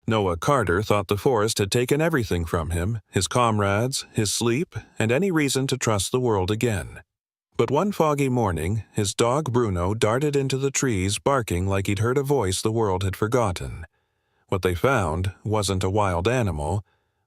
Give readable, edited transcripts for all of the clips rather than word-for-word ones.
Noah Carter thought the forest had taken everything from him, his comrades, his sleep, and any reason to trust the world again. But one foggy morning, his dog Bruno darted into the trees barking like he'd heard a voice the world had forgotten. What they found wasn't a wild animal,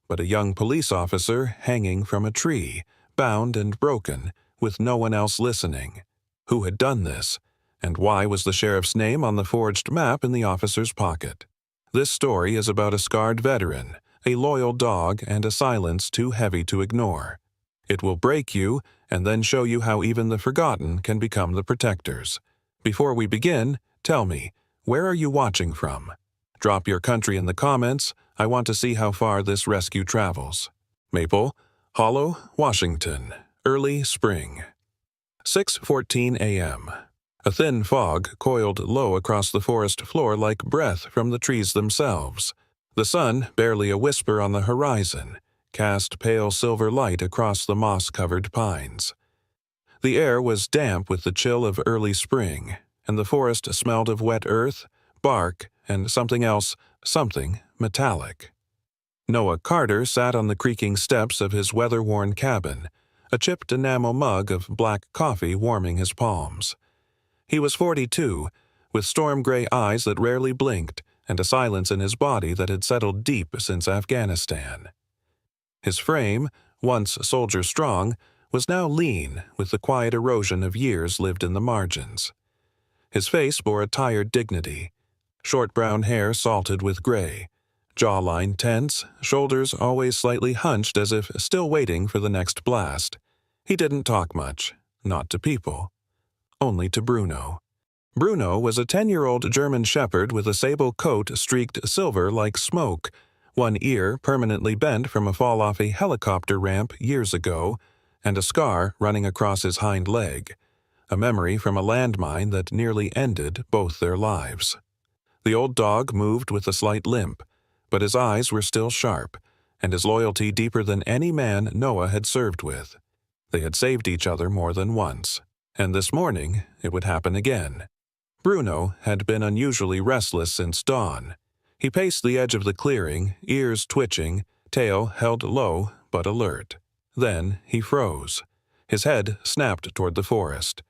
but a young police officer hanging from a tree, bound and broken, with no one else listening. Who had done this? And why was the sheriff's name on the forged map in the officer's pocket? This story is about a scarred veteran, a loyal dog, and a silence too heavy to ignore. It will break you, and then show you how even the forgotten can become the protectors. Before we begin, tell me, where are you watching from? Drop your country in the comments. I want to see how far this rescue travels. Maple, Hollow, Washington, early spring. 6:14 a.m. A thin fog coiled low across the forest floor like breath from the trees themselves. The sun, barely a whisper on the horizon, cast pale silver light across the moss-covered pines. The air was damp with the chill of early spring, and the forest smelled of wet earth, bark, and something else, something metallic. Noah Carter sat on the creaking steps of his weather-worn cabin, a chipped enamel mug of black coffee warming his palms. He was 42, with storm-gray eyes that rarely blinked, and a silence in his body that had settled deep since Afghanistan. His frame, once soldier-strong, was now lean with the quiet erosion of years lived in the margins. His face bore a tired dignity, short brown hair salted with gray, jawline tense, shoulders always slightly hunched as if still waiting for the next blast. He didn't talk much, not to people. Only to Bruno. Bruno was a 10-year-old German shepherd with a sable coat streaked silver like smoke, one ear permanently bent from a fall off a helicopter ramp years ago, and a scar running across his hind leg, a memory from a landmine that nearly ended both their lives. The old dog moved with a slight limp, but his eyes were still sharp, and his loyalty deeper than any man Noah had served with. They had saved each other more than once. And this morning it would happen again. Bruno had been unusually restless since dawn. He paced the edge of the clearing, ears twitching, tail held low but alert. Then he froze. His head snapped toward the forest.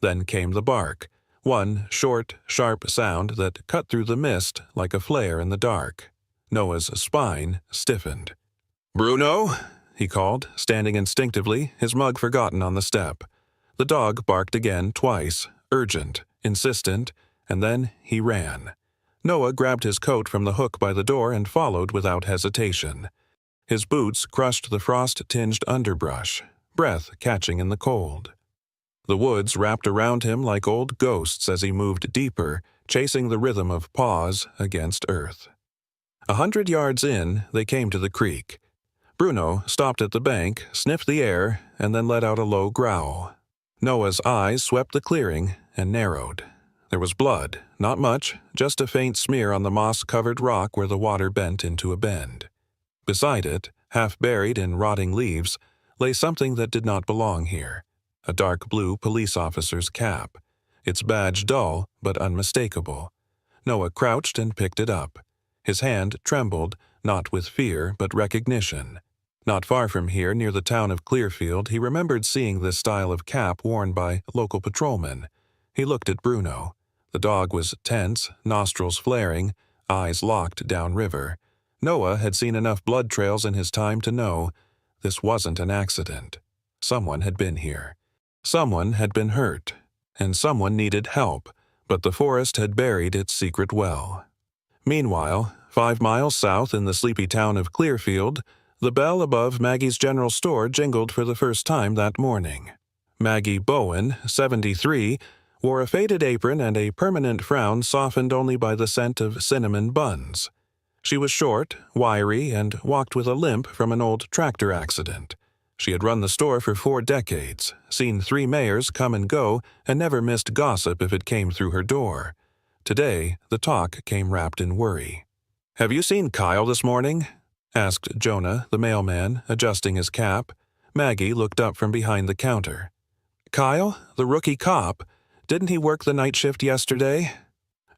Then came the bark, one short, sharp sound that cut through the mist like a flare in the dark. Noah's spine stiffened. "Bruno," he called, standing instinctively, his mug forgotten on the step. The dog barked again twice, urgent, insistent, and then he ran. Noah grabbed his coat from the hook by the door and followed without hesitation. His boots crushed the frost-tinged underbrush, breath catching in the cold. The woods wrapped around him like old ghosts as he moved deeper, chasing the rhythm of paws against earth. 100 yards in, they came to the creek. Bruno stopped at the bank, sniffed the air, and then let out a low growl. Noah's eyes swept the clearing and narrowed. There was blood, not much, just a faint smear on the moss-covered rock where the water bent into a bend. Beside it, half buried in rotting leaves, lay something that did not belong here, a dark blue police officer's cap, its badge dull but unmistakable. Noah crouched and picked it up. His hand trembled, not with fear but recognition. Not far from here, near the town of Clearfield, he remembered seeing this style of cap worn by local patrolmen. He looked at Bruno. The dog was tense, nostrils flaring, eyes locked downriver. Noah had seen enough blood trails in his time to know this wasn't an accident. Someone had been here. Someone had been hurt. And someone needed help, but the forest had buried its secret well. Meanwhile, 5 miles south in the sleepy town of Clearfield, the bell above Maggie's general store jingled for the first time that morning. Maggie Bowen, 73, wore a faded apron and a permanent frown softened only by the scent of cinnamon buns. She was short, wiry, and walked with a limp from an old tractor accident. She had run the store for 4 decades, seen 3 mayors come and go, and never missed gossip if it came through her door. Today, the talk came wrapped in worry. "Have you seen Kyle this morning?" asked Jonah, the mailman, adjusting his cap. Maggie looked up from behind the counter. "Kyle, the rookie cop? Didn't he work the night shift yesterday?"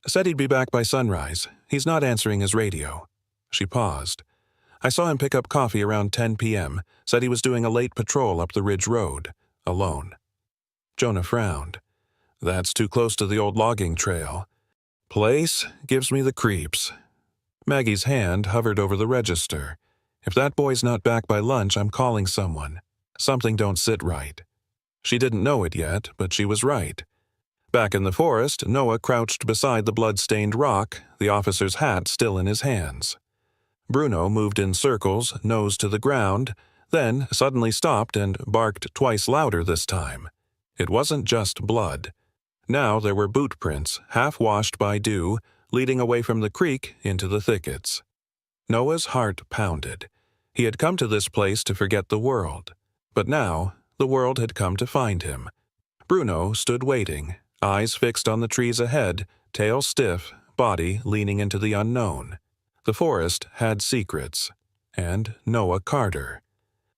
"Said he'd be back by sunrise. He's not answering his radio." She paused. "I saw him pick up coffee around 10 p.m., said he was doing a late patrol up the Ridge Road, alone." Jonah frowned. "That's too close to the old logging trail. Place gives me the creeps." Maggie's hand hovered over the register. "If that boy's not back by lunch, I'm calling someone. Something don't sit right." She didn't know it yet, but she was right. Back in the forest, Noah crouched beside the blood-stained rock, the officer's hat still in his hands. Bruno moved in circles, nose to the ground, then suddenly stopped and barked twice louder this time. It wasn't just blood. Now there were boot prints, half-washed by dew, leading away from the creek into the thickets. Noah's heart pounded. He had come to this place to forget the world. But now, the world had come to find him. Bruno stood waiting, eyes fixed on the trees ahead, tail stiff, body leaning into the unknown. The forest had secrets, and Noah Carter,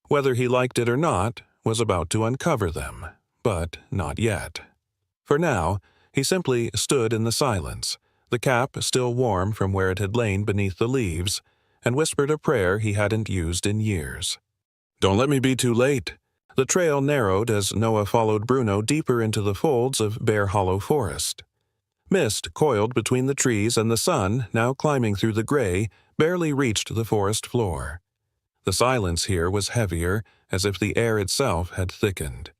whether he liked it or not, was about to uncover them, but not yet. For now, he simply stood in the silence, the cap still warm from where it had lain beneath the leaves, and whispered a prayer he hadn't used in years. "Don't let me be too late." The trail narrowed as Noah followed Bruno deeper into the folds of Bear Hollow Forest. Mist coiled between the trees, and the sun, now climbing through the gray, barely reached the forest floor. The silence here was heavier, as if the air itself had thickened.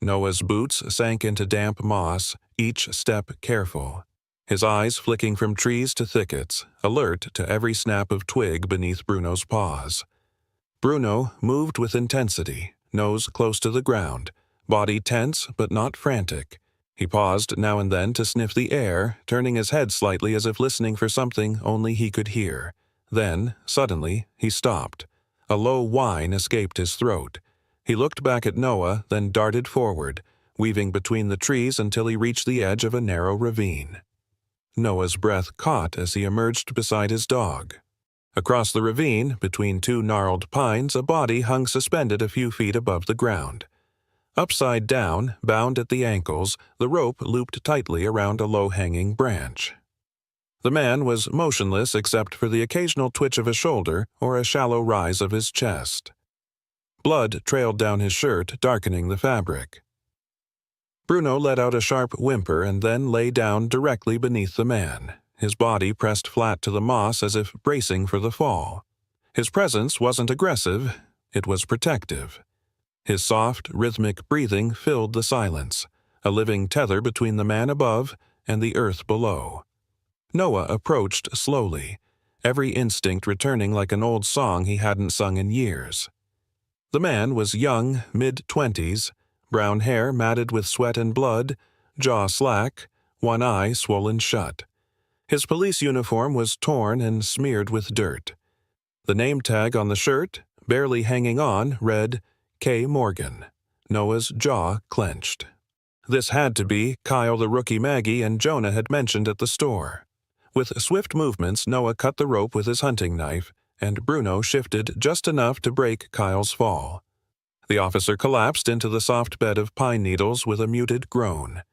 Noah's boots sank into damp moss, each step careful. His eyes flicking from trees to thickets, alert to every snap of twig beneath Bruno's paws. Bruno moved with intensity, nose close to the ground, body tense but not frantic. He paused now and then to sniff the air, turning his head slightly as if listening for something only he could hear. Then, suddenly, he stopped. A low whine escaped his throat. He looked back at Noah, then darted forward, weaving between the trees until he reached the edge of a narrow ravine. Noah's breath caught as he emerged beside his dog. Across the ravine, between two gnarled pines, a body hung suspended a few feet above the ground. Upside down, bound at the ankles, the rope looped tightly around a low-hanging branch. The man was motionless except for the occasional twitch of a shoulder or a shallow rise of his chest. Blood trailed down his shirt, darkening the fabric. Bruno let out a sharp whimper and then lay down directly beneath the man, his body pressed flat to the moss as if bracing for the fall. His presence wasn't aggressive, it was protective. His soft, rhythmic breathing filled the silence, a living tether between the man above and the earth below. Noah approached slowly, every instinct returning like an old song he hadn't sung in years. The man was young, mid-20s, brown hair matted with sweat and blood, jaw slack, one eye swollen shut. His police uniform was torn and smeared with dirt. The name tag on the shirt, barely hanging on, read, K. Morgan. Noah's jaw clenched. This had to be Kyle the rookie Maggie and Jonah had mentioned at the store. With swift movements, Noah cut the rope with his hunting knife, and Bruno shifted just enough to break Kyle's fall. The officer collapsed into the soft bed of pine needles with a muted groan.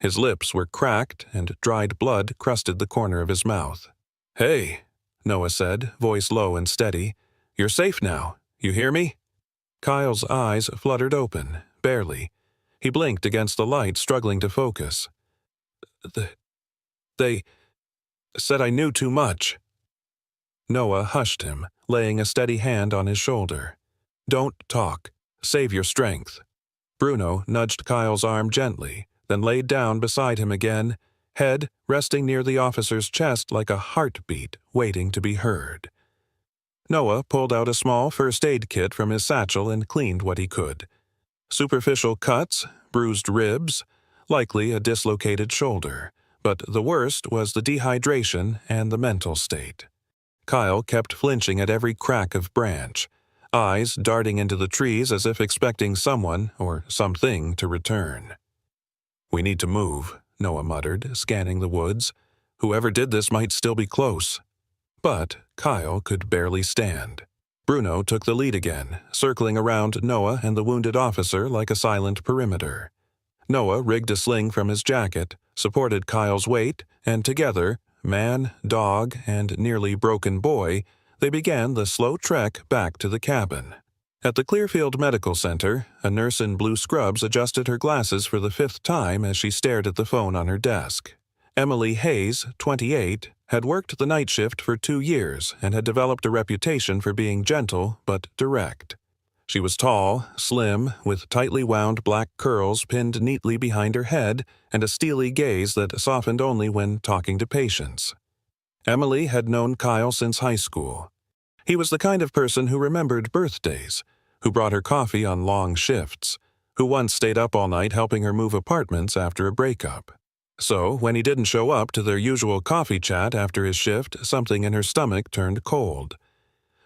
His lips were cracked, and dried blood crusted the corner of his mouth. "Hey," Noah said, voice low and steady. "You're safe now. You hear me?" Kyle's eyes fluttered open, barely. He blinked against the light, struggling to focus. They said I knew too much." Noah hushed him, laying a steady hand on his shoulder. "Don't talk. Save your strength." Bruno nudged Kyle's arm gently, then laid down beside him again, head resting near the officer's chest like a heartbeat waiting to be heard. Noah pulled out a small first aid kit from his satchel and cleaned what he could. Superficial cuts, bruised ribs, likely a dislocated shoulder, but the worst was the dehydration and the mental state. Kyle kept flinching at every crack of branch, eyes darting into the trees as if expecting someone or something to return. "We need to move," Noah muttered, scanning the woods. "Whoever did this might still be close." But Kyle could barely stand. Bruno took the lead again, circling around Noah and the wounded officer like a silent perimeter. Noah rigged a sling from his jacket, supported Kyle's weight, and together, man, dog, and nearly broken boy, They began the slow trek back to the cabin. At the Clearfield Medical Center, a nurse in blue scrubs adjusted her glasses for the 5th time as she stared at the phone on her desk. Emily Hayes, 28, had worked the night shift for 2 years and had developed a reputation for being gentle but direct. She was tall, slim, with tightly wound black curls pinned neatly behind her head and a steely gaze that softened only when talking to patients. Emily had known Kyle since high school. He was the kind of person who remembered birthdays, who brought her coffee on long shifts, who once stayed up all night helping her move apartments after a breakup. So, when he didn't show up to their usual coffee chat after his shift, something in her stomach turned cold.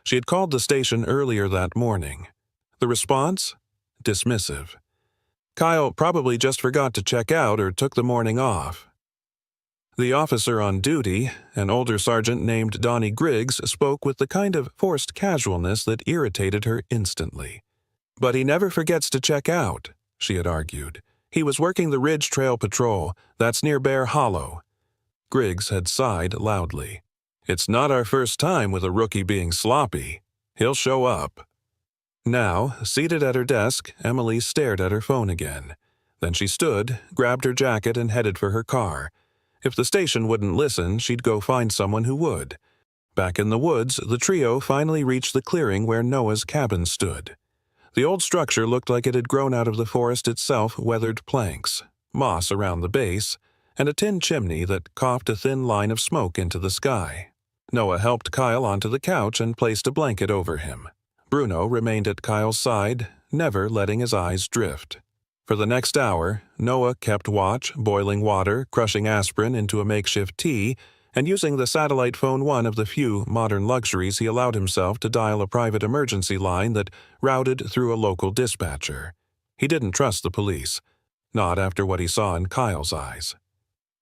She had called the station earlier that morning. The response? Dismissive. Kyle probably just forgot to check out or took the morning off. The officer on duty, an older sergeant named Donnie Griggs, spoke with the kind of forced casualness that irritated her instantly. "But he never forgets to check out," she had argued. "He was working the Ridge Trail Patrol. That's near Bear Hollow." Griggs had sighed loudly. "It's not our first time with a rookie being sloppy. He'll show up." Now, seated at her desk, Emily stared at her phone again. Then she stood, grabbed her jacket, and headed for her car. If the station wouldn't listen, she'd go find someone who would. Back in the woods, the trio finally reached the clearing where Noah's cabin stood. The old structure looked like it had grown out of the forest itself, weathered planks, moss around the base, and a tin chimney that coughed a thin line of smoke into the sky. Noah helped Kyle onto the couch and placed a blanket over him. Bruno remained at Kyle's side, never letting his eyes drift. For the next hour, Noah kept watch, boiling water, crushing aspirin into a makeshift tea, and using the satellite phone, one of the few modern luxuries he allowed himself to dial a private emergency line that routed through a local dispatcher. He didn't trust the police, not after what he saw in Kyle's eyes.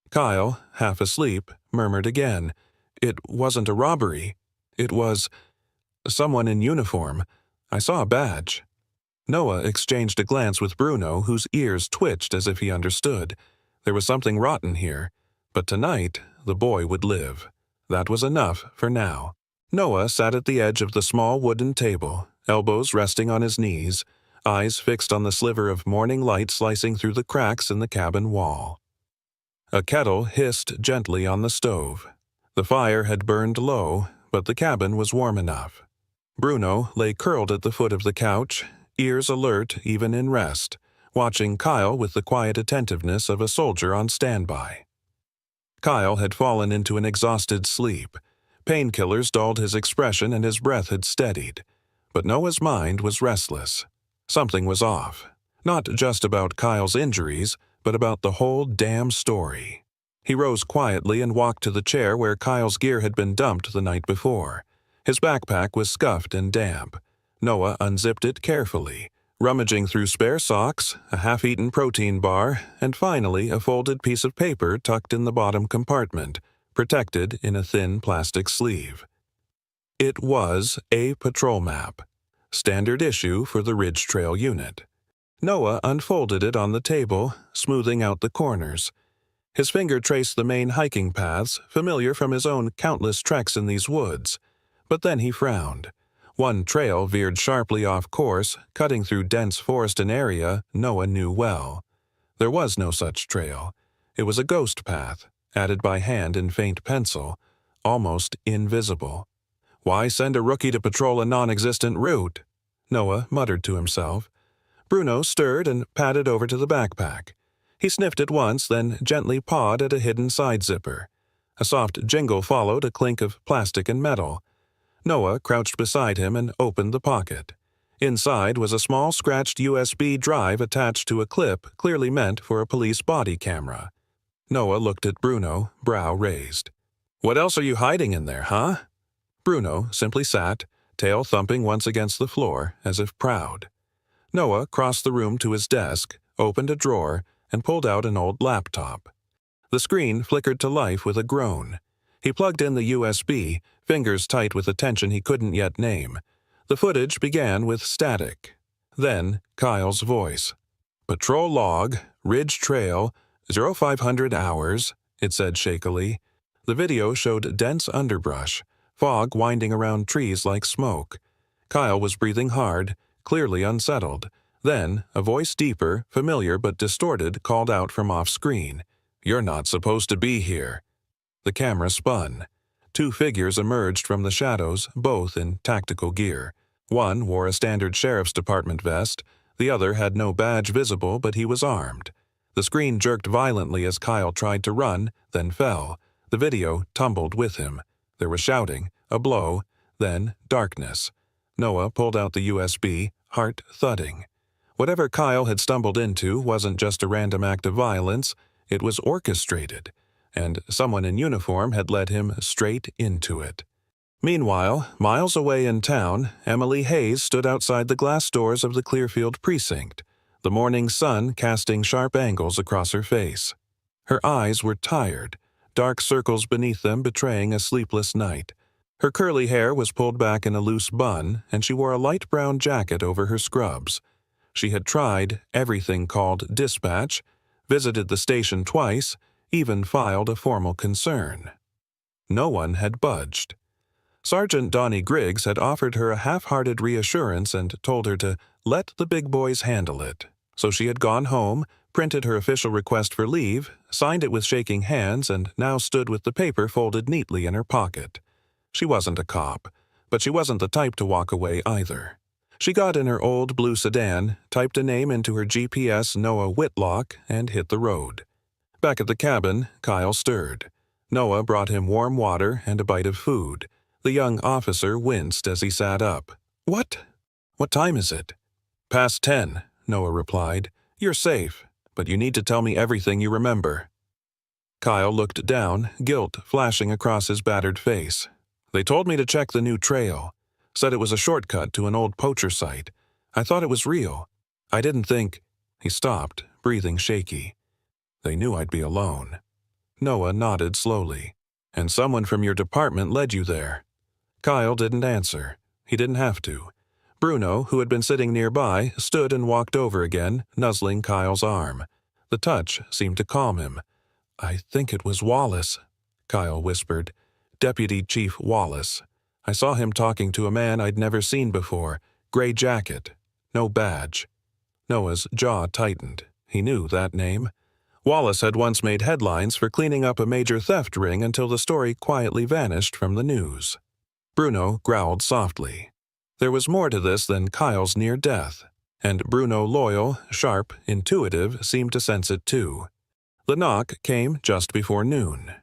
Kyle, half asleep, murmured again, "It wasn't a robbery. It was someone in uniform. I saw a badge." Noah exchanged a glance with Bruno, whose ears twitched as if he understood. There was something rotten here, but tonight the boy would live. That was enough for now. Noah sat at the edge of the small wooden table, elbows resting on his knees, eyes fixed on the sliver of morning light slicing through the cracks in the cabin wall. A kettle hissed gently on the stove. The fire had burned low, but the cabin was warm enough. Bruno lay curled at the foot of the couch, ears alert even in rest, watching Kyle with the quiet attentiveness of a soldier on standby. Kyle had fallen into an exhausted sleep. Painkillers dulled his expression and his breath had steadied. But Noah's mind was restless. Something was off. Not just about Kyle's injuries, but about the whole damn story. He rose quietly and walked to the chair where Kyle's gear had been dumped the night before. His backpack was scuffed and damp. Noah unzipped it carefully, rummaging through spare socks, a half-eaten protein bar, and finally a folded piece of paper tucked in the bottom compartment, protected in a thin plastic sleeve. It was a patrol map, standard issue for the Ridge Trail unit. Noah unfolded it on the table, smoothing out the corners. His finger traced the main hiking paths, familiar from his own countless treks in these woods. But then he frowned. One trail veered sharply off course, cutting through dense forest, an area Noah knew well. There was no such trail. It was a ghost path, added by hand in faint pencil, almost invisible. Why send a rookie to patrol a non-existent route? Noah muttered to himself. Bruno stirred and padded over to the backpack. He sniffed it once, then gently pawed at a hidden side zipper. A soft jingle followed, a clink of plastic and metal. Noah crouched beside him and opened the pocket. Inside was a small scratched USB drive attached to a clip clearly meant for a police body camera. Noah looked at Bruno, brow raised. "What else are you hiding in there, huh?" Bruno simply sat, tail thumping once against the floor, as if proud. Noah crossed the room to his desk, opened a drawer, and pulled out an old laptop. The screen flickered to life with a groan. He plugged in the USB, fingers tight with a tension he couldn't yet name. The footage began with static. Then Kyle's voice. "Patrol log, Ridge Trail, 0500 hours," it said shakily. The video showed dense underbrush, fog winding around trees like smoke. Kyle was breathing hard, clearly unsettled. Then, a voice deeper, familiar but distorted, called out from off-screen, "You're not supposed to be here." The camera spun. Two figures emerged from the shadows, both in tactical gear. One wore a standard sheriff's department vest. The other had no badge visible, but he was armed. The screen jerked violently as Kyle tried to run, then fell. The video tumbled with him. There was shouting, a blow, then darkness. Noah pulled out the USB, heart thudding. Whatever Kyle had stumbled into wasn't just a random act of violence, it was orchestrated, and someone in uniform had led him straight into it. Meanwhile, miles away in town, Emily Hayes stood outside the glass doors of the Clearfield precinct, the morning sun casting sharp angles across her face. Her eyes were tired, dark circles beneath them betraying a sleepless night. Her curly hair was pulled back in a loose bun, and she wore a light brown jacket over her scrubs. She had tried everything called dispatch, visited the station twice, even filed a formal concern. No one had budged. Sergeant Donnie Griggs had offered her a half-hearted reassurance and told her to let the big boys handle it. So she had gone home, printed her official request for leave, signed it with shaking hands, and now stood with the paper folded neatly in her pocket. She wasn't a cop, but she wasn't the type to walk away either. She got in her old blue sedan, typed a name into her GPS, Noah Whitlock, and hit the road. Back at the cabin, Kyle stirred. Noah brought him warm water and a bite of food. The young officer winced as he sat up. "What? What time is it?" "Past 10, Noah replied. "You're safe, but you need to tell me everything you remember." Kyle looked down, guilt flashing across his battered face. "They told me to check the new trail. Said it was a shortcut to an old poacher site. I thought it was real. I didn't think—" He stopped, breathing shaky. "They knew I'd be alone." Noah nodded slowly. "And someone from your department led you there." Kyle didn't answer. He didn't have to. Bruno, who had been sitting nearby, stood and walked over again, nuzzling Kyle's arm. The touch seemed to calm him. "I think it was Wallace," Kyle whispered. "Deputy Chief Wallace. I saw him talking to a man I'd never seen before. Gray jacket. No badge." Noah's jaw tightened. He knew that name. Wallace had once made headlines for cleaning up a major theft ring until the story quietly vanished from the news. Bruno growled softly. There was more to this than Kyle's near death, and Bruno, loyal, sharp, intuitive, seemed to sense it too. The knock came just before noon.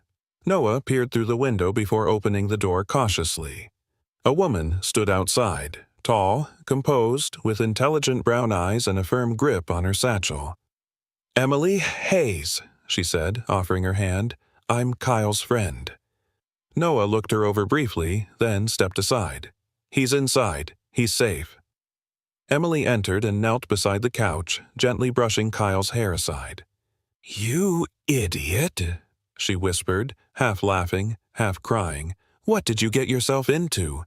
Noah peered through the window before opening the door cautiously. A woman stood outside, tall, composed, with intelligent brown eyes and a firm grip on her satchel. "Emily Hayes," she said, offering her hand. "I'm Kyle's friend." Noah looked her over briefly, then stepped aside. "He's inside. He's safe." Emily entered and knelt beside the couch, gently brushing Kyle's hair aside. "You idiot," she whispered, half laughing, half crying. "What did you get yourself into?"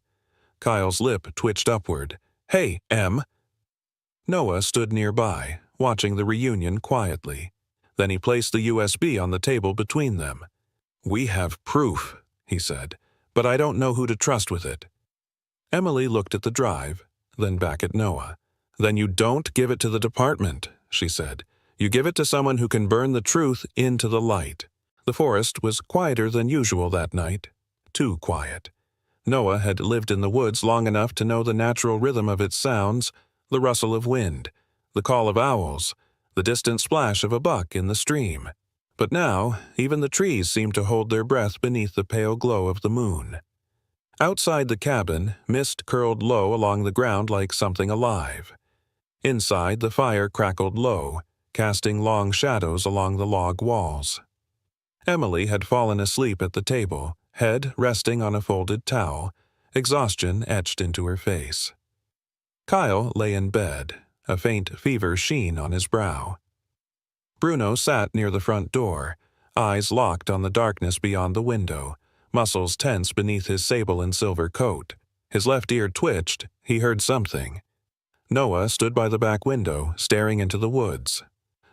Kyle's lip twitched upward. "Hey, Em." Noah stood nearby, watching the reunion quietly. Then he placed the USB on the table between them. "We have proof," he said, "but I don't know who to trust with it." Emily looked at the drive, then back at Noah. "Then you don't give it to the department," she said. "You give it to someone who can burn the truth into the light." The forest was quieter than usual that night. Too quiet. Noah had lived in the woods long enough to know the natural rhythm of its sounds, the rustle of wind, the call of owls, the distant splash of a buck in the stream. But now, even the trees seemed to hold their breath beneath the pale glow of the moon. Outside the cabin, mist curled low along the ground like something alive. Inside, the fire crackled low, casting long shadows along the log walls. Emily had fallen asleep at the table, head resting on a folded towel, exhaustion etched into her face. Kyle lay in bed, a faint fever sheen on his brow. Bruno sat near the front door, eyes locked on the darkness beyond the window, muscles tense beneath his sable and silver coat. His left ear twitched. He heard something. Noah stood by the back window, staring into the woods.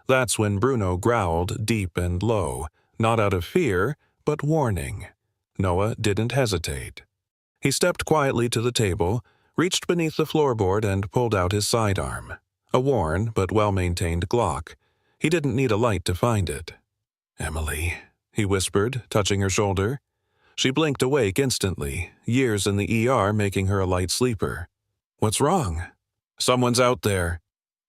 That's when Bruno growled deep and low, not out of fear, but warning. Noah didn't hesitate. He stepped quietly to the table, reached beneath the floorboard and pulled out his sidearm. A worn but well-maintained Glock. He didn't need a light to find it. "Emily," he whispered, touching her shoulder. She blinked awake instantly, years in the ER making her a light sleeper. "What's wrong?" "Someone's out there."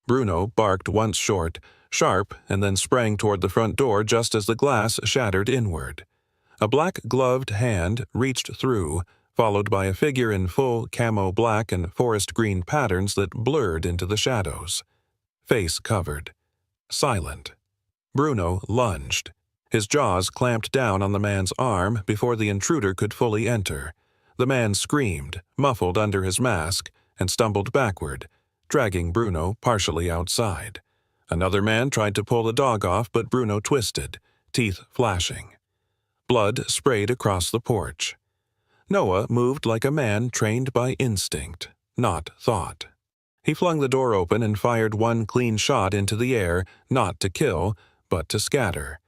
Bruno barked once short, sharp, and then sprang toward the front door just as the glass shattered inward. A black-gloved hand reached through, followed by a figure in full camo black and forest green patterns that blurred into the shadows. Face covered. Silent. Bruno lunged. His jaws clamped down on the man's arm before the intruder could fully enter. The man screamed, muffled under his mask, and stumbled backward, dragging Bruno partially outside. Another man tried to pull the dog off, but Bruno twisted, teeth flashing. Blood sprayed across the porch. Noah moved like a man trained by instinct, not thought. He flung the door open and fired one clean shot into the air, not to kill, but to scatter.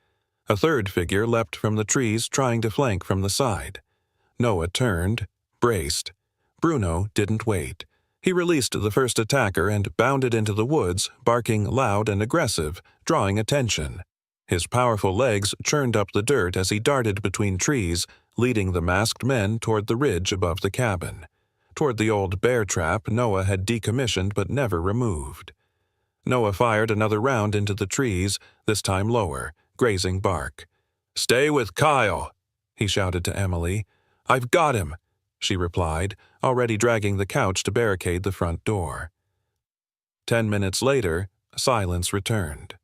A third figure leapt from the trees, trying to flank from the side. Noah turned, braced. Bruno didn't wait. He released the first attacker and bounded into the woods, barking loud and aggressive, drawing attention. His powerful legs churned up the dirt as he darted between trees, leading the masked men toward the ridge above the cabin, toward the old bear trap Noah had decommissioned but never removed. Noah fired another round into the trees, this time lower, grazing bark. "Stay with Kyle," he shouted to Emily. "I've got him," she replied, already dragging the couch to barricade the front door. 10 minutes later, silence returned.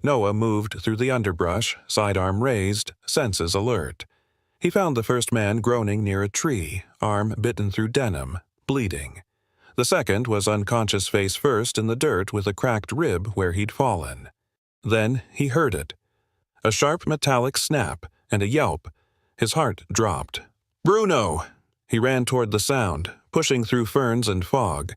Noah moved through the underbrush, sidearm raised, senses alert. He found the first man groaning near a tree, arm bitten through denim, bleeding. The second was unconscious face first in the dirt with a cracked rib where he'd fallen. Then he heard it. A sharp metallic snap and a yelp. His heart dropped. "Bruno!" He ran toward the sound, pushing through ferns and fog.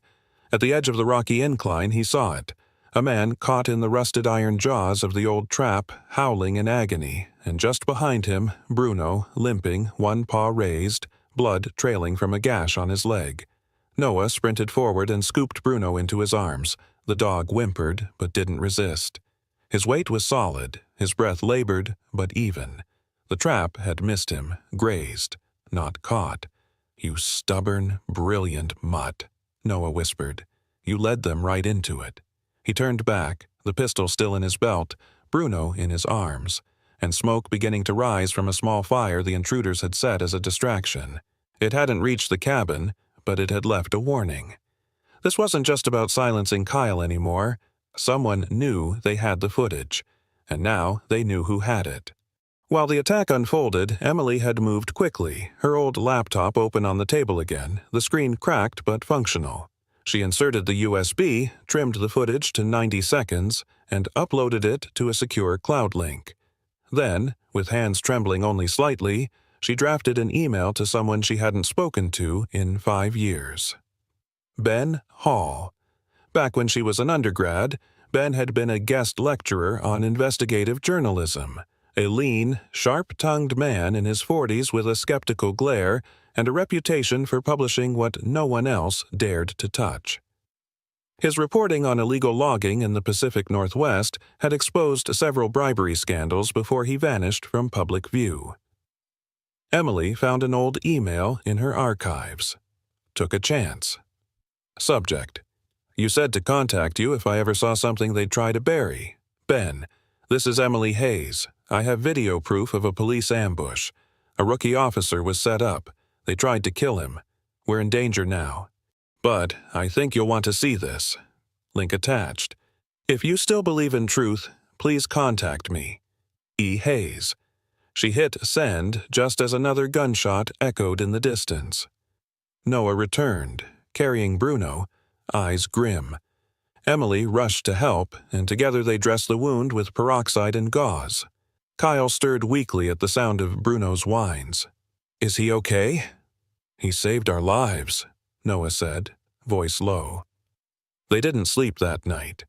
At the edge of the rocky incline he saw it. A man caught in the rusted iron jaws of the old trap, howling in agony, and just behind him, Bruno, limping, one paw raised, blood trailing from a gash on his leg. Noah sprinted forward and scooped Bruno into his arms. The dog whimpered, but didn't resist. His weight was solid, his breath labored, but even. The trap had missed him, grazed, not caught. "You stubborn, brilliant mutt," Noah whispered. "You led them right into it." He turned back, the pistol still in his belt, Bruno in his arms, and smoke beginning to rise from a small fire the intruders had set as a distraction. It hadn't reached the cabin, but it had left a warning. This wasn't just about silencing Kyle anymore. Someone knew they had the footage, and now they knew who had it. While the attack unfolded, Emily had moved quickly, her old laptop open on the table again, the screen cracked but functional. She inserted the USB, trimmed the footage to 90 seconds, and uploaded it to a secure cloud link. Then, with hands trembling only slightly, she drafted an email to someone she hadn't spoken to in 5 years. Ben Hall. Back when she was an undergrad, Ben had been a guest lecturer on investigative journalism, a lean, sharp-tongued man in his 40s with a skeptical glare and a reputation for publishing what no one else dared to touch. His reporting on illegal logging in the Pacific Northwest had exposed several bribery scandals before he vanished from public view. Emily found an old email in her archives. Took a chance. Subject: "You said to contact you if I ever saw something they'd try to bury. Ben, this is Emily Hayes. I have video proof of a police ambush. A rookie officer was set up. They tried to kill him. We're in danger now. But I think you'll want to see this." Link attached. "If you still believe in truth, please contact me. E. Hayes." She hit send just as another gunshot echoed in the distance. Noah returned, carrying Bruno, eyes grim. Emily rushed to help, and together they dressed the wound with peroxide and gauze. Kyle stirred weakly at the sound of Bruno's whines. "Is he okay?" "He saved our lives," Noah said, voice low. They didn't sleep that night.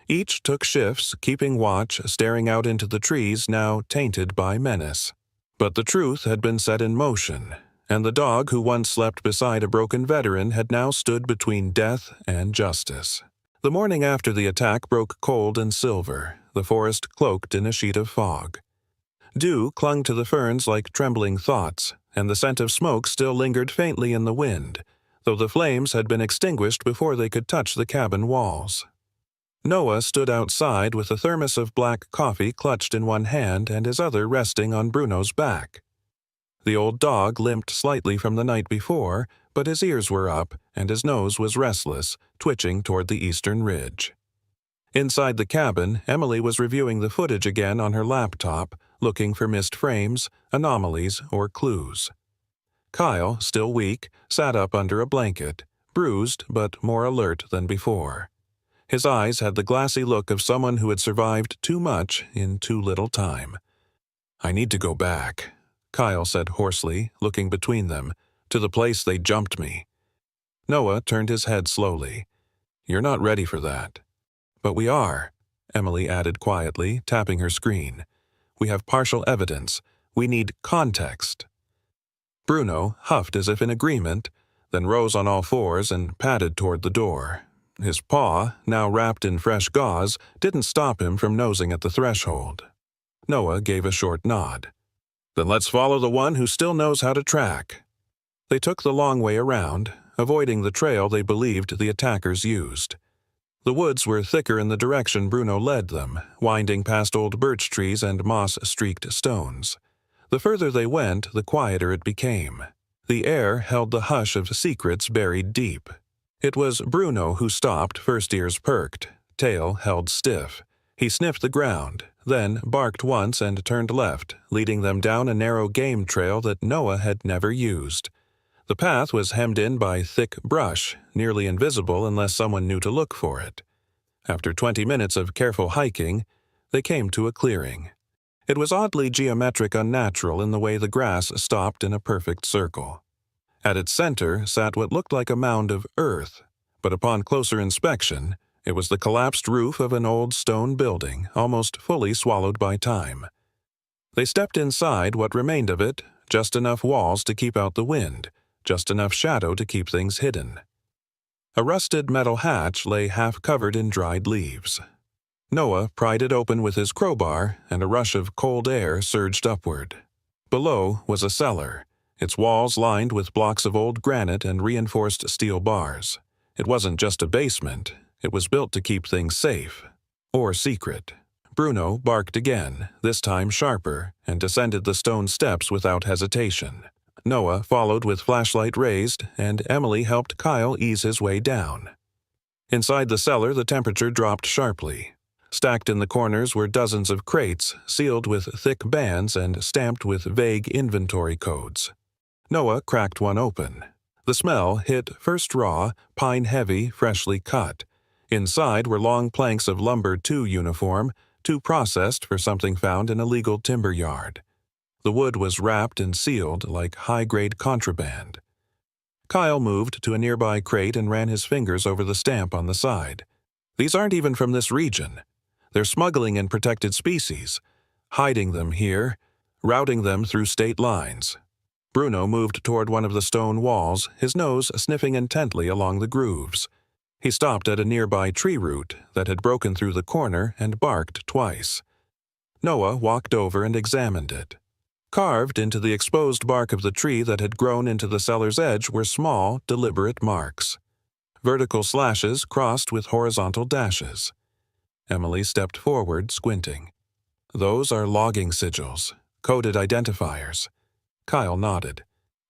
Each took shifts, keeping watch, staring out into the trees now tainted by menace. But the truth had been set in motion. and the dog who once slept beside a broken veteran had now stood between death and justice. The morning after the attack broke cold and silver, the forest cloaked in a sheet of fog. Dew clung to the ferns like trembling thoughts, and the scent of smoke still lingered faintly in the wind, though the flames had been extinguished before they could touch the cabin walls. Noah stood outside with a thermos of black coffee clutched in one hand and his other resting on Bruno's back. The old dog limped slightly from the night before, but his ears were up and his nose was restless, twitching toward the eastern ridge. Inside the cabin, Emily was reviewing the footage again on her laptop, looking for missed frames, anomalies, or clues. Kyle, still weak, sat up under a blanket, bruised but more alert than before. His eyes had the glassy look of someone who had survived too much in too little time. "I need to go back," Kyle said hoarsely, looking between them, "to the place they jumped me." Noah turned his head slowly. "You're not ready for that." "But we are," Emily added quietly, tapping her screen. "We have partial evidence. We need context." Bruno huffed as if in agreement, then rose on all fours and padded toward the door. His paw, now wrapped in fresh gauze, didn't stop him from nosing at the threshold. Noah gave a short nod. "Then let's follow the one who still knows how to track." They took the long way around, avoiding the trail they believed the attackers used. The woods were thicker in the direction Bruno led them, winding past old birch trees and moss-streaked stones. The further they went, the quieter it became. The air held the hush of secrets buried deep. It was Bruno who stopped, first ears perked, tail held stiff. He sniffed the ground, then barked once and turned left, leading them down a narrow game trail that Noah had never used. The path was hemmed in by thick brush, nearly invisible unless someone knew to look for it. After 20 minutes of careful hiking, they came to a clearing. It was oddly geometric unnatural in the way the grass stopped in a perfect circle. At its center sat what looked like a mound of earth, but upon closer inspection, it was the collapsed roof of an old stone building, almost fully swallowed by time. They stepped inside what remained of it, just enough walls to keep out the wind, just enough shadow to keep things hidden. A rusted metal hatch lay half-covered in dried leaves. Noah pried it open with his crowbar, and a rush of cold air surged upward. Below was a cellar, its walls lined with blocks of old granite and reinforced steel bars. It wasn't just a basement, it was built to keep things safe. Or secret. Bruno barked again, this time sharper, and descended the stone steps without hesitation. Noah followed with flashlight raised, and Emily helped Kyle ease his way down. Inside the cellar, the temperature dropped sharply. Stacked in the corners were dozens of crates, sealed with thick bands and stamped with vague inventory codes. Noah cracked one open. The smell hit first raw, pine-heavy, freshly cut. Inside were long planks of lumber too uniform, too processed for something found in a legal timber yard. The wood was wrapped and sealed like high-grade contraband. Kyle moved to a nearby crate and ran his fingers over the stamp on the side. "These aren't even from this region. They're smuggling in protected species, hiding them here, routing them through state lines." Bruno moved toward one of the stone walls, his nose sniffing intently along the grooves. He stopped at a nearby tree root that had broken through the corner and barked twice. Noah walked over and examined it. Carved into the exposed bark of the tree that had grown into the cellar's edge were small, deliberate marks. Vertical slashes crossed with horizontal dashes. Emily stepped forward, squinting. "Those are logging sigils, coded identifiers." Kyle nodded.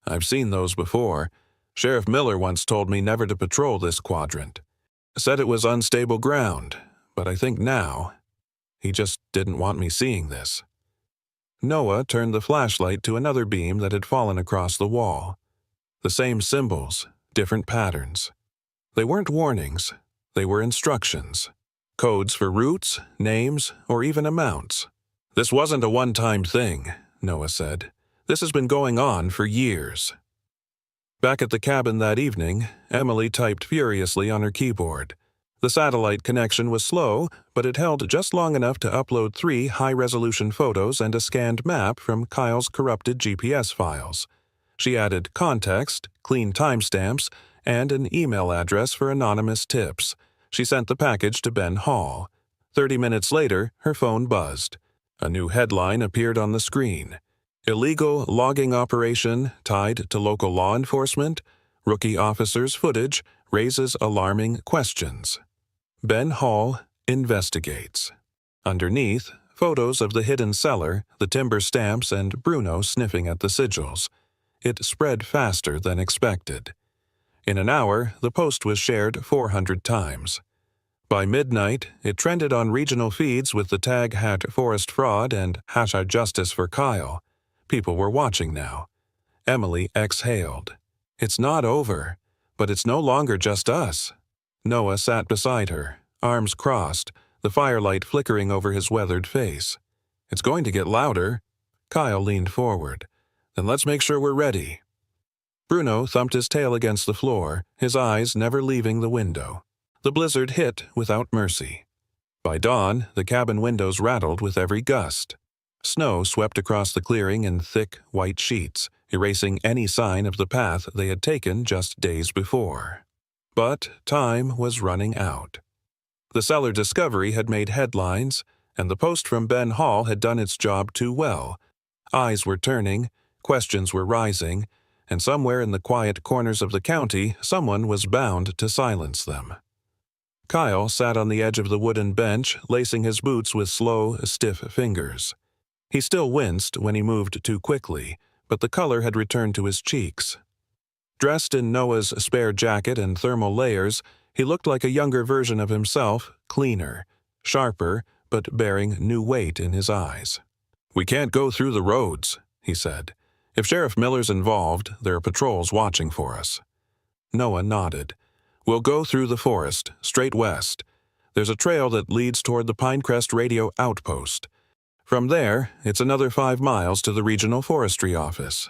"I've seen those before. Sheriff Miller once told me never to patrol this quadrant. Said it was unstable ground, but I think now he just didn't want me seeing this." Noah turned the flashlight to another beam that had fallen across the wall. The same symbols, different patterns. They weren't warnings, they were instructions. Codes for routes, names, or even amounts. "This wasn't a one-time thing," Noah said. "This has been going on for years." Back at the cabin that evening, Emily typed furiously on her keyboard. The satellite connection was slow, but it held just long enough to upload 3 high-resolution photos and a scanned map from Kyle's corrupted GPS files. She added context, clean timestamps, and an email address for anonymous tips. She sent the package to Ben Hall. 30 minutes later, her phone buzzed. A new headline appeared on the screen. Illegal logging operation tied to local law enforcement. Rookie officer's footage raises alarming questions. Ben Hall investigates. Underneath, photos of the hidden cellar, the timber stamps, and Bruno sniffing at the sigils. It spread faster than expected. In an hour, the post was shared 400 times. By midnight, it trended on regional feeds with the tag #Forest Fraud and #Justice for Kyle. People were watching now. Emily exhaled. It's not over, but it's no longer just us. Noah sat beside her, arms crossed, the firelight flickering over his weathered face. It's going to get louder. Kyle leaned forward. Then let's make sure we're ready. Bruno thumped his tail against the floor, his eyes never leaving the window. The blizzard hit without mercy. By dawn, the cabin windows rattled with every gust. Snow swept across the clearing in thick, white sheets, erasing any sign of the path they had taken just days before. But time was running out. The cellar discovery had made headlines, and the post from Ben Hall had done its job too well. Eyes were turning, questions were rising, and somewhere in the quiet corners of the county, someone was bound to silence them. Kyle sat on the edge of the wooden bench, lacing his boots with slow, stiff fingers. He still winced when he moved too quickly, but the color had returned to his cheeks. Dressed in Noah's spare jacket and thermal layers, he looked like a younger version of himself, cleaner, sharper, but bearing new weight in his eyes. "We can't go through the roads," he said. "If Sheriff Miller's involved, there are patrols watching for us." Noah nodded. "We'll go through the forest, straight west. There's a trail that leads toward the Pinecrest Radio Outpost. From there, it's another 5 miles to the Regional Forestry Office."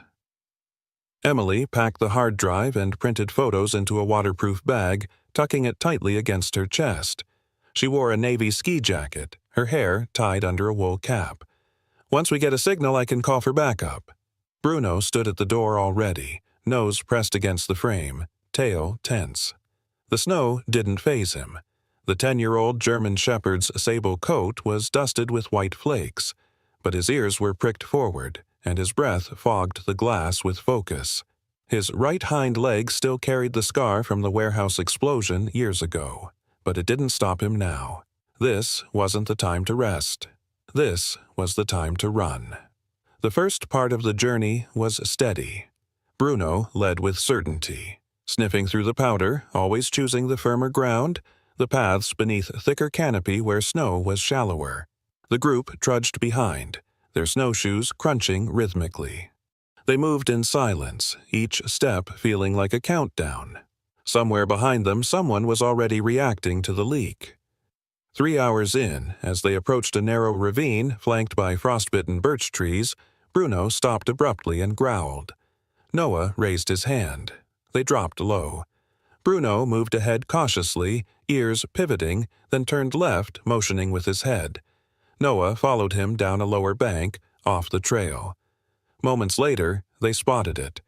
Emily packed the hard drive and printed photos into a waterproof bag, tucking it tightly against her chest. She wore a navy ski jacket, her hair tied under a wool cap. "Once we get a signal, I can call for backup." Bruno stood at the door already, nose pressed against the frame, tail tense. The snow didn't faze him. The 10-year-old German shepherd's sable coat was dusted with white flakes, but his ears were pricked forward, and his breath fogged the glass with focus. His right hind leg still carried the scar from the warehouse explosion years ago, but it didn't stop him now. This wasn't the time to rest. This was the time to run. The first part of the journey was steady. Bruno led with certainty, sniffing through the powder, always choosing the firmer ground, the paths beneath thicker canopy where snow was shallower. The group trudged behind, their snowshoes crunching rhythmically. They moved in silence, each step feeling like a countdown. Somewhere behind them, someone was already reacting to the leak. 3 hours in, as they approached a narrow ravine flanked by frostbitten birch trees, Bruno stopped abruptly and growled. Noah raised his hand. They dropped low. Bruno moved ahead cautiously, ears pivoting, then turned left, motioning with his head. Noah followed him down a lower bank, off the trail. Moments later, they spotted it.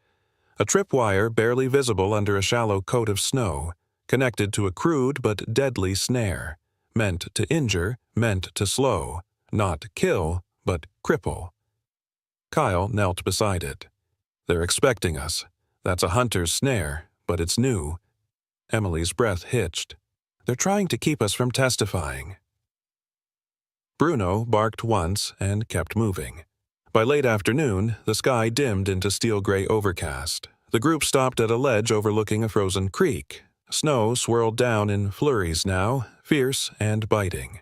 A tripwire barely visible under a shallow coat of snow, connected to a crude but deadly snare. Meant to injure, meant to slow, not kill, but cripple. Kyle knelt beside it. "They're expecting us. That's a hunter's snare, but it's new." Emily's breath hitched. "They're trying to keep us from testifying." Bruno barked once and kept moving. By late afternoon, the sky dimmed into steel-gray overcast. The group stopped at a ledge overlooking a frozen creek. Snow swirled down in flurries now, fierce and biting.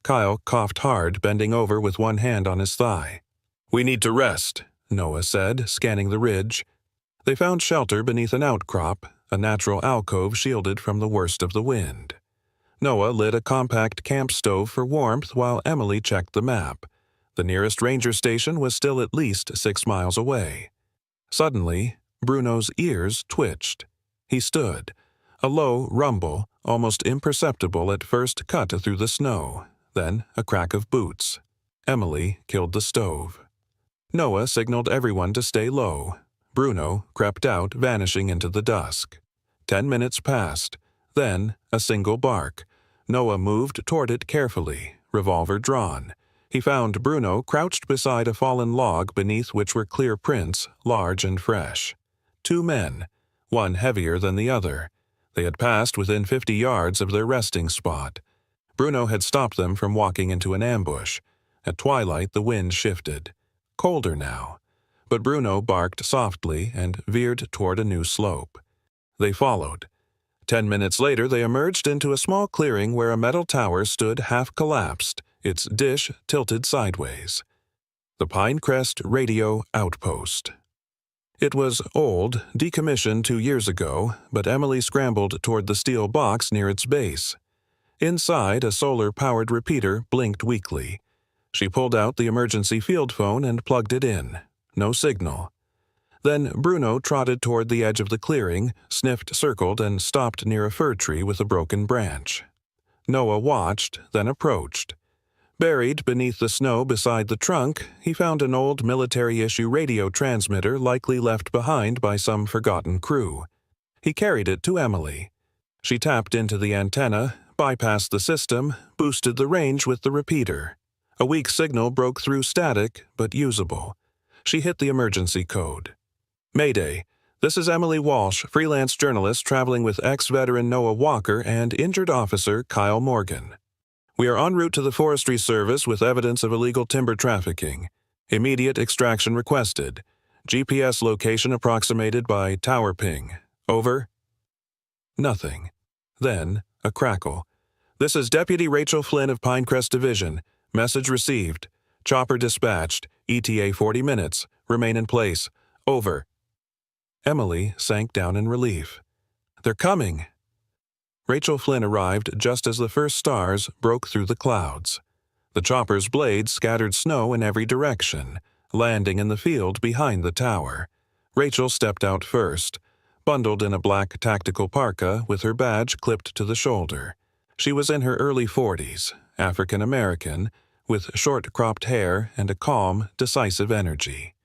Kyle coughed hard, bending over with one hand on his thigh. "We need to rest," Noah said, scanning the ridge. They found shelter beneath an outcrop, a natural alcove shielded from the worst of the wind. Noah lit a compact camp stove for warmth while Emily checked the map. The nearest ranger station was still at least 6 miles away. Suddenly, Bruno's ears twitched. He stood. A low rumble, almost imperceptible at first, cut through the snow, then a crack of boots. Emily killed the stove. Noah signaled everyone to stay low. Bruno crept out, vanishing into the dusk. 10 minutes passed. Then, a single bark. Noah moved toward it carefully, revolver drawn. He found Bruno crouched beside a fallen log beneath which were clear prints, large and fresh. 2 men, one heavier than the other. They had passed within 50 yards of their resting spot. Bruno had stopped them from walking into an ambush. At twilight the wind shifted. Colder now. But Bruno barked softly and veered toward a new slope. They followed. 10 minutes later they emerged into a small clearing where a metal tower stood half-collapsed, its dish tilted sideways. The Pinecrest Radio Outpost. It was old, decommissioned 2 years ago, but Emily scrambled toward the steel box near its base. Inside, a solar-powered repeater blinked weakly. She pulled out the emergency field phone and plugged it in. No signal. Then Bruno trotted toward the edge of the clearing, sniffed, circled, and stopped near a fir tree with a broken branch. Noah watched, then approached. Buried beneath the snow beside the trunk, he found an old military-issue radio transmitter likely left behind by some forgotten crew. He carried it to Emily. She tapped into the antenna, bypassed the system, boosted the range with the repeater. A weak signal broke through static, but usable. She hit the emergency code. Mayday. This is Emily Walsh, freelance journalist traveling with ex-veteran Noah Walker and injured officer Kyle Morgan. We are en route to the Forestry Service with evidence of illegal timber trafficking. Immediate extraction requested. GPS location approximated by tower ping. Over. Nothing. Then, a crackle. This is Deputy Rachel Flynn of Pinecrest Division. Message received. Chopper dispatched. ETA 40 minutes. Remain in place. Over. Emily sank down in relief. They're coming. Rachel Flynn arrived just as the first stars broke through the clouds. The chopper's blades scattered snow in every direction, landing in the field behind the tower. Rachel stepped out first, bundled in a black tactical parka with her badge clipped to the shoulder. She was in her early 40s, African-American, with short-cropped hair and a calm, decisive energy.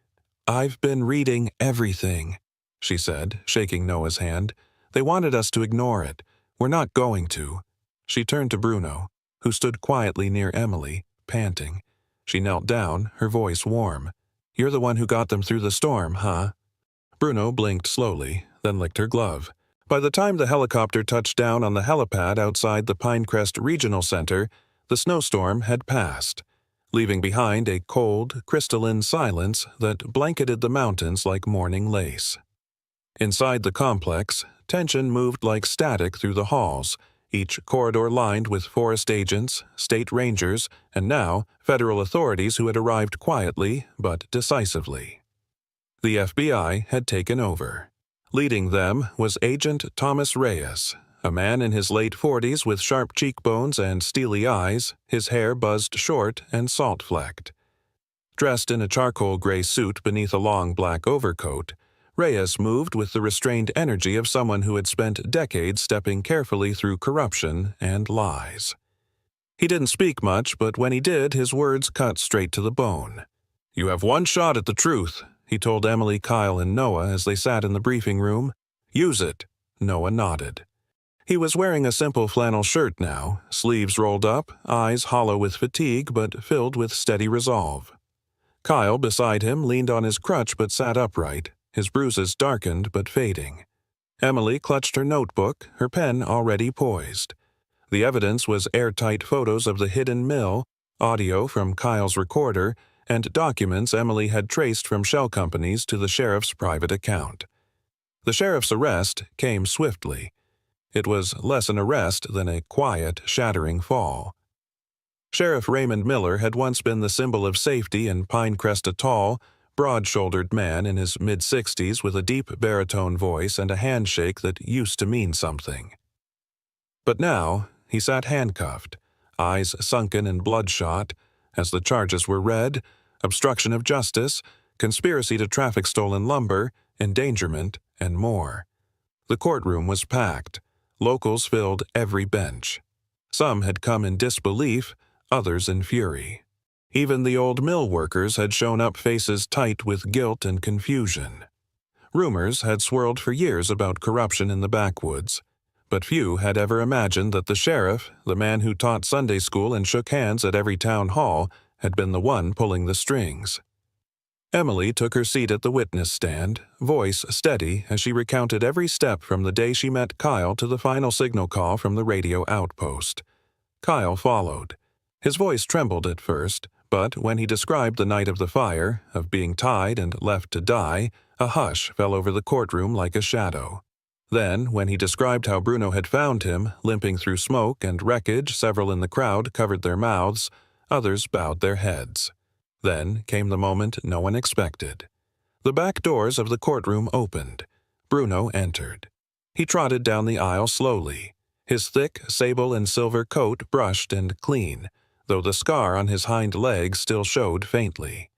"I've been reading everything," she said, shaking Noah's hand. "They wanted us to ignore it. We're not going to." She turned to Bruno, who stood quietly near Emily, panting. She knelt down, her voice warm. "You're the one who got them through the storm, huh?" Bruno blinked slowly, then licked her glove. By the time the helicopter touched down on the helipad outside the Pinecrest Regional Center, the snowstorm had passed, leaving behind a cold, crystalline silence that blanketed the mountains like morning lace. Inside the complex, tension moved like static through the halls, each corridor lined with forest agents, state rangers, and now federal authorities who had arrived quietly but decisively. The FBI had taken over. Leading them was Agent Thomas Reyes, a man in his late 40s with sharp cheekbones and steely eyes, his hair buzzed short and salt-flecked. Dressed in a charcoal gray suit beneath a long black overcoat, Reyes moved with the restrained energy of someone who had spent decades stepping carefully through corruption and lies. He didn't speak much, but when he did, his words cut straight to the bone. "You have one shot at the truth," he told Emily, Kyle, and Noah as they sat in the briefing room. "Use it." Noah nodded. He was wearing a simple flannel shirt now, sleeves rolled up, eyes hollow with fatigue but filled with steady resolve. Kyle, beside him, leaned on his crutch but sat upright, his bruises darkened but fading. Emily clutched her notebook, her pen already poised. The evidence was airtight photos of the hidden mill, audio from Kyle's recorder, and documents Emily had traced from shell companies to the sheriff's private account. The sheriff's arrest came swiftly. It was less an arrest than a quiet, shattering fall. Sheriff Raymond Miller had once been the symbol of safety in Pinecrest, a tall, broad-shouldered man in his mid-60s with a deep baritone voice and a handshake that used to mean something. But now he sat handcuffed, eyes sunken and bloodshot, as the charges were read: obstruction of justice, conspiracy to traffic stolen lumber, endangerment, and more. The courtroom was packed. Locals filled every bench. Some had come in disbelief, others in fury. Even the old mill workers had shown up, faces tight with guilt and confusion. Rumors had swirled for years about corruption in the backwoods, but few had ever imagined that the sheriff, the man who taught Sunday school and shook hands at every town hall, had been the one pulling the strings. Emily took her seat at the witness stand, voice steady as she recounted every step from the day she met Kyle to the final signal call from the radio outpost. Kyle followed. His voice trembled at first, but when he described the night of the fire, of being tied and left to die, a hush fell over the courtroom like a shadow. Then, when he described how Bruno had found him, limping through smoke and wreckage, several in the crowd covered their mouths, others bowed their heads. Then came the moment no one expected. The back doors of the courtroom opened. Bruno entered. He trotted down the aisle slowly, his thick sable and silver coat brushed and clean, though the scar on his hind leg still showed faintly.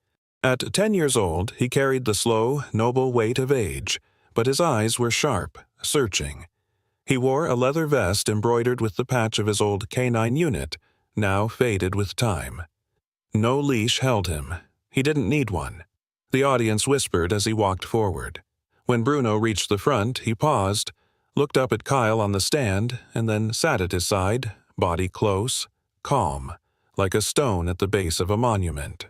At 10 years old, he carried the slow, noble weight of age, but his eyes were sharp, searching. He wore a leather vest embroidered with the patch of his old canine unit, now faded with time. No leash held him. He didn't need one. The audience whispered as he walked forward. When Bruno reached the front, he paused, looked up at Kyle on the stand, and then sat at his side, body close, calm, like a stone at the base of a monument.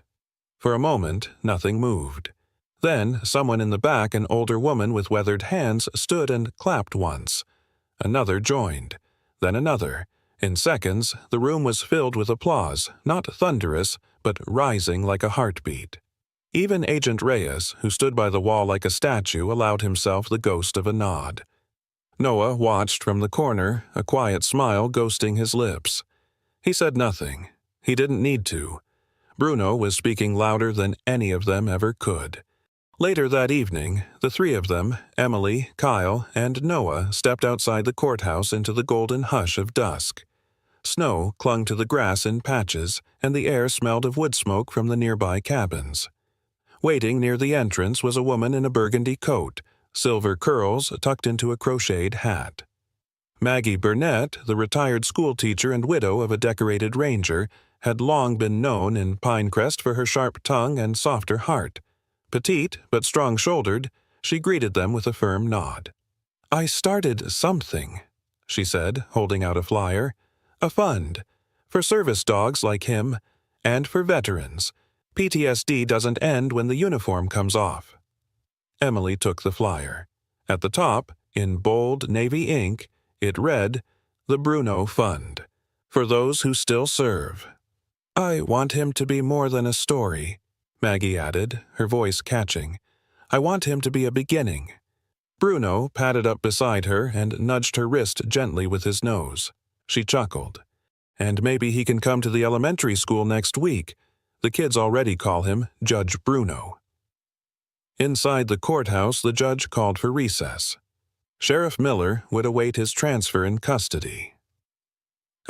For a moment, nothing moved. Then, someone in the back, an older woman with weathered hands, stood and clapped once. Another joined. Then another. In seconds, the room was filled with applause, not thunderous, but rising like a heartbeat. Even Agent Reyes, who stood by the wall like a statue, allowed himself the ghost of a nod. Noah watched from the corner, a quiet smile ghosting his lips. He said nothing. He didn't need to. Bruno was speaking louder than any of them ever could. Later that evening, the three of them, Emily, Kyle, and Noah, stepped outside the courthouse into the golden hush of dusk. Snow clung to the grass in patches, and the air smelled of wood smoke from the nearby cabins. Waiting near the entrance was a woman in a burgundy coat, silver curls tucked into a crocheted hat. Maggie Burnett, the retired schoolteacher and widow of a decorated ranger, had long been known in Pinecrest for her sharp tongue and softer heart. Petite but strong-shouldered, she greeted them with a firm nod. "I started something," she said, holding out a flyer. "A fund. For service dogs like him, and for veterans. PTSD doesn't end when the uniform comes off." Emily took the flyer. At the top, in bold navy ink, it read, "The Bruno Fund. For those who still serve." "I want him to be more than a story," Maggie added, her voice catching. "I want him to be a beginning." Bruno padded up beside her and nudged her wrist gently with his nose. She chuckled. "And maybe he can come to the elementary school next week. The kids already call him Judge Bruno." Inside the courthouse, the judge called for recess. Sheriff Miller would await his transfer in custody.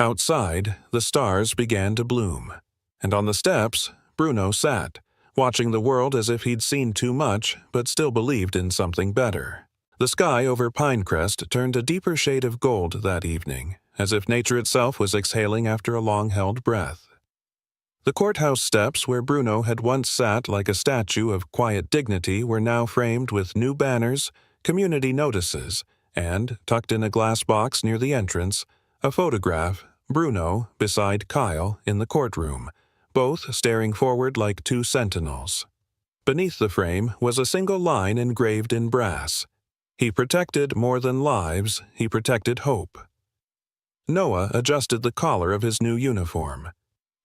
Outside, the stars began to bloom, and on the steps, Bruno sat, watching the world as if he'd seen too much but still believed in something better. The sky over Pinecrest turned a deeper shade of gold that evening, as if nature itself was exhaling after a long-held breath. The courthouse steps where Bruno had once sat like a statue of quiet dignity were now framed with new banners, community notices, and, tucked in a glass box near the entrance, a photograph, Bruno beside Kyle in the courtroom, both staring forward like two sentinels. Beneath the frame was a single line engraved in brass. "He protected more than lives, he protected hope." Noah adjusted the collar of his new uniform.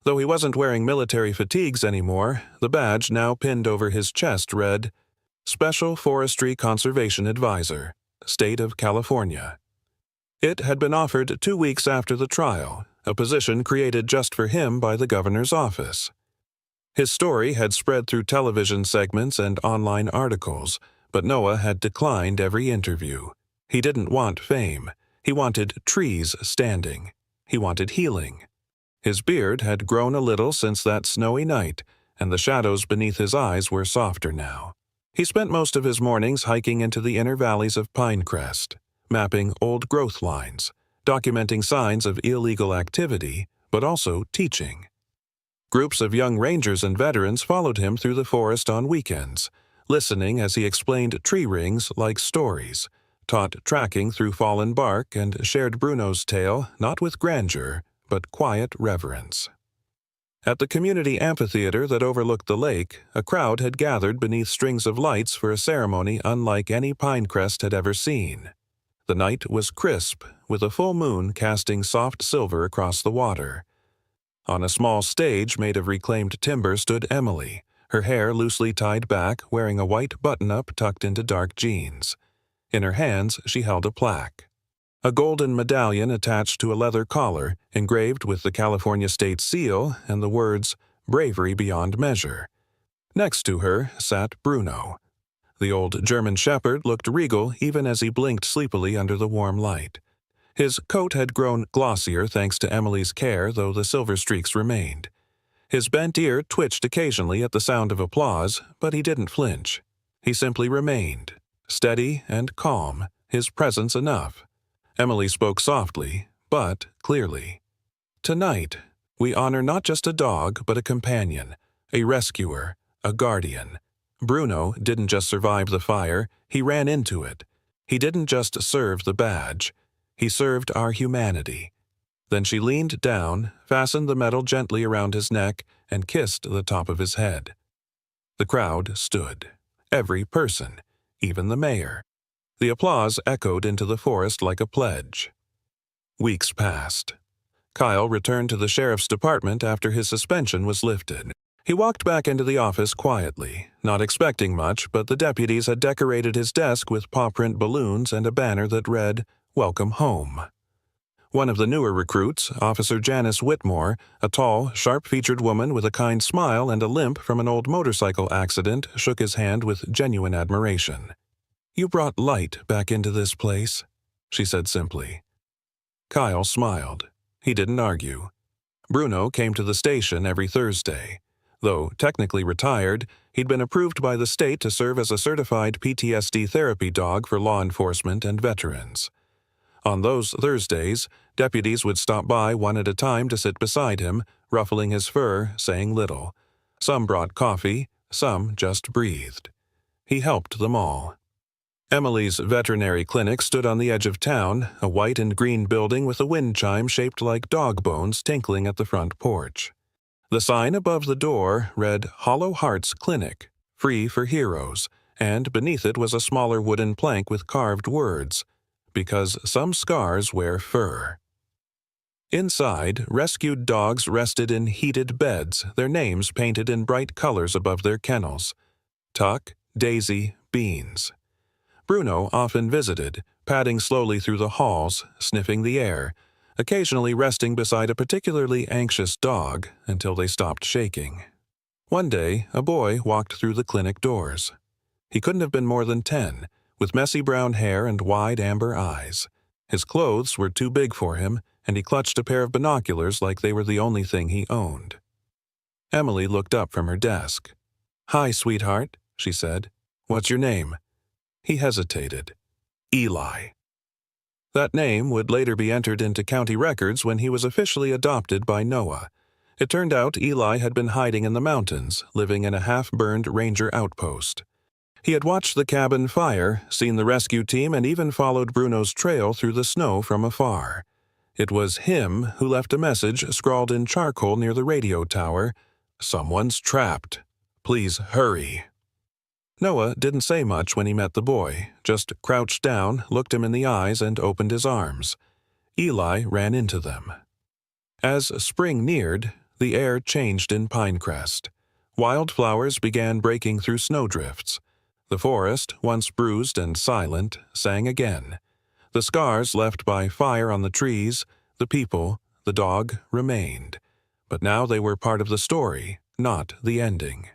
Though he wasn't wearing military fatigues anymore, the badge now pinned over his chest read, "Special Forestry Conservation Advisor, State of California." It had been offered 2 weeks after the trial, a position created just for him by the governor's office. His story had spread through television segments and online articles, but Noah had declined every interview. He didn't want fame. He wanted trees standing. He wanted healing. His beard had grown a little since that snowy night, and the shadows beneath his eyes were softer now. He spent most of his mornings hiking into the inner valleys of Pinecrest, mapping old growth lines, documenting signs of illegal activity, but also teaching. Groups of young rangers and veterans followed him through the forest on weekends, listening as he explained tree rings like stories, taught tracking through fallen bark, and shared Bruno's tale not with grandeur, but quiet reverence. At the community amphitheater that overlooked the lake, a crowd had gathered beneath strings of lights for a ceremony unlike any Pinecrest had ever seen. The night was crisp, with a full moon casting soft silver across the water. On a small stage made of reclaimed timber stood Emily, her hair loosely tied back, wearing a white button-up tucked into dark jeans. In her hands she held a plaque. A golden medallion attached to a leather collar, engraved with the California state seal and the words, "Bravery Beyond Measure." Next to her sat Bruno. The old German shepherd looked regal even as he blinked sleepily under the warm light. His coat had grown glossier thanks to Emily's care, though the silver streaks remained. His bent ear twitched occasionally at the sound of applause, but he didn't flinch. He simply remained, steady and calm, his presence enough. Emily spoke softly, but clearly. "Tonight, we honor not just a dog, but a companion, a rescuer, a guardian. Bruno didn't just survive the fire, he ran into it. He didn't just serve the badge, he served our humanity." Then she leaned down, fastened the medal gently around his neck, and kissed the top of his head. The crowd stood. Every person, even the mayor. The applause echoed into the forest like a pledge. Weeks passed. Kyle returned to the sheriff's department after his suspension was lifted. He walked back into the office quietly, not expecting much, but the deputies had decorated his desk with paw-print balloons and a banner that read, "Welcome Home." One of the newer recruits, Officer Janice Whitmore, a tall, sharp-featured woman with a kind smile and a limp from an old motorcycle accident, shook his hand with genuine admiration. "You brought light back into this place," she said simply. Kyle smiled. He didn't argue. Bruno came to the station every Thursday. Though technically retired, he'd been approved by the state to serve as a certified PTSD therapy dog for law enforcement and veterans. On those Thursdays, deputies would stop by one at a time to sit beside him, ruffling his fur, saying little. Some brought coffee, some just breathed. He helped them all. Emily's veterinary clinic stood on the edge of town, a white and green building with a wind chime shaped like dog bones tinkling at the front porch. The sign above the door read Hollow Hearts Clinic, free for heroes, and beneath it was a smaller wooden plank with carved words, because some scars wear fur. Inside, rescued dogs rested in heated beds, their names painted in bright colors above their kennels. Tuck, Daisy, Beans. Bruno often visited, padding slowly through the halls, sniffing the air, occasionally resting beside a particularly anxious dog until they stopped shaking. One day, a boy walked through the clinic doors. He couldn't have been more than 10, with messy brown hair and wide amber eyes. His clothes were too big for him, and he clutched a pair of binoculars like they were the only thing he owned. Emily looked up from her desk. "Hi, sweetheart," she said. "What's your name?" He hesitated. Eli. That name would later be entered into county records when he was officially adopted by Noah. It turned out Eli had been hiding in the mountains, living in a half-burned ranger outpost. He had watched the cabin fire, seen the rescue team, and even followed Bruno's trail through the snow from afar. It was him who left a message scrawled in charcoal near the radio tower, "Someone's trapped. Please hurry." Noah didn't say much when he met the boy, just crouched down, looked him in the eyes, and opened his arms. Eli ran into them. As spring neared, the air changed in Pinecrest. Wildflowers began breaking through snowdrifts. The forest, once bruised and silent, sang again. The scars left by fire on the trees, the people, the dog remained. But now they were part of the story, not the ending.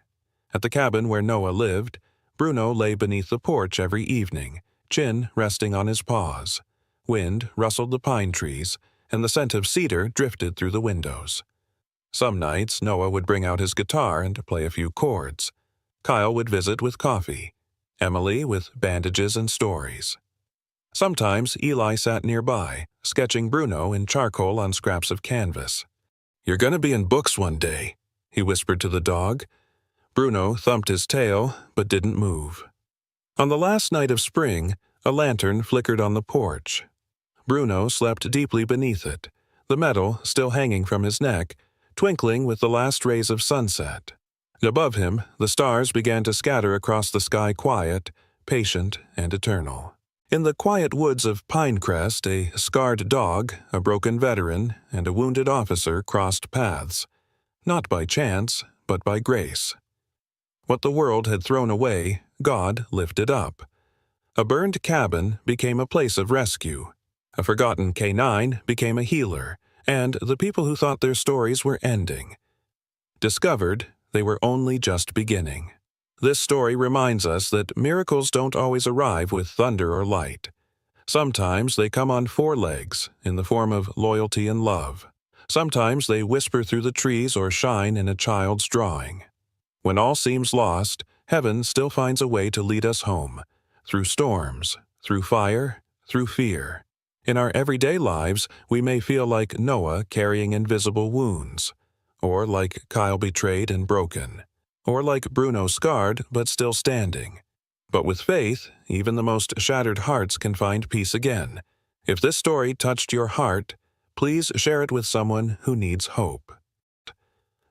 At the cabin where Noah lived, Bruno lay beneath the porch every evening, chin resting on his paws. Wind rustled the pine trees, and the scent of cedar drifted through the windows. Some nights, Noah would bring out his guitar and play a few chords. Kyle would visit with coffee. Emily with bandages and stories. Sometimes Eli sat nearby, sketching Bruno in charcoal on scraps of canvas. "You're going to be in books one day," he whispered to the dog. Bruno thumped his tail, but didn't move. On the last night of spring, a lantern flickered on the porch. Bruno slept deeply beneath it, the metal still hanging from his neck, twinkling with the last rays of sunset. Above him, the stars began to scatter across the sky, quiet, patient, and eternal. In the quiet woods of Pinecrest, a scarred dog, a broken veteran, and a wounded officer crossed paths, not by chance, but by grace. What the world had thrown away, God lifted up. A burned cabin became a place of rescue. A forgotten canine became a healer, and the people who thought their stories were ending discovered they were only just beginning. This story reminds us that miracles don't always arrive with thunder or light. Sometimes they come on four legs, in the form of loyalty and love. Sometimes they whisper through the trees or shine in a child's drawing. When all seems lost, heaven still finds a way to lead us home, through storms, through fire, through fear. In our everyday lives, we may feel like Noah carrying invisible wounds, or like Kyle betrayed and broken, or like Bruno scarred but still standing. But with faith, even the most shattered hearts can find peace again. If this story touched your heart, please share it with someone who needs hope.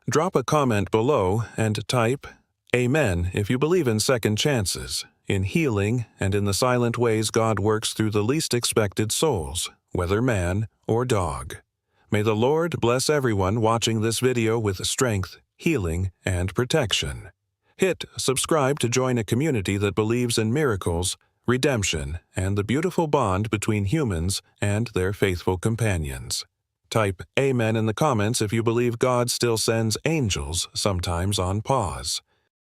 Drop a comment below and type Amen if you believe in second chances, in healing, and in the silent ways God works through the least expected souls, whether man or dog. May the Lord bless everyone watching this video with strength, healing, and protection. Hit subscribe to join a community that believes in miracles, redemption, and the beautiful bond between humans and their faithful companions. Type Amen in the comments if you believe God still sends angels, sometimes on pause.